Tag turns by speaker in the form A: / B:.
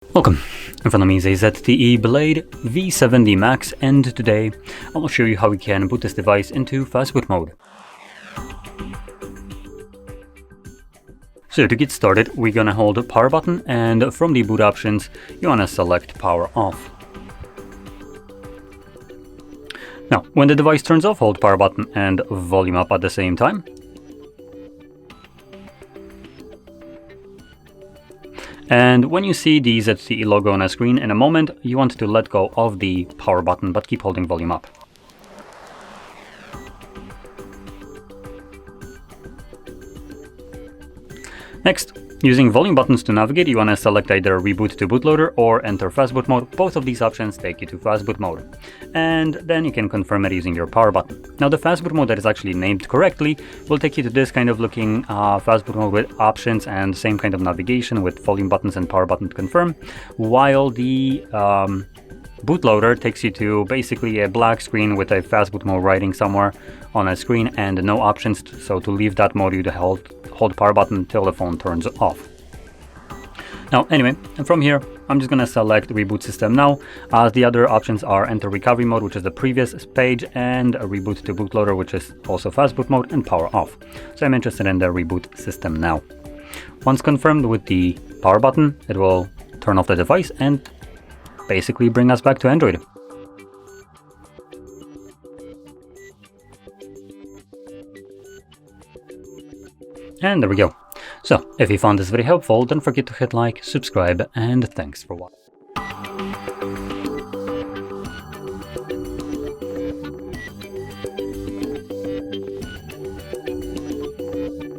A: Welcome, in front of me is a ZTE Blade V70 Max, and today I will show you how we can boot this device into Fastboot mode. So to get started, we're gonna hold the power button, and from the boot options you wanna select power off. Now, when the device turns off, hold power button and volume up at the same time. And when you see the ZTE logo on a screen in a moment, you want to let go of the power button but keep holding volume up. Next, using volume buttons to navigate, you want to select either Reboot to Bootloader or Enter Fastboot mode. Both of these options take you to Fastboot mode. And then you can confirm it using your power button. Now the Fastboot mode that is actually named correctly will take you to this kind of looking Fastboot mode with options and same kind of navigation with volume buttons and power button to confirm, while the bootloader takes you to basically a black screen with a Fastboot mode writing somewhere on a screen and no options. So to leave that mode, you hold power button until the phone turns off. Now anyway, and from here I'm just gonna select reboot system now, as the other options are enter recovery mode, which is the previous page, and a reboot to bootloader, which is also Fastboot mode, and power off. So I'm interested in the reboot system now. Once confirmed with the power button, it will turn off the device and basically bring us back to Android. And there we go. So, if you found this very helpful, don't forget to hit like, subscribe, and thanks for watching.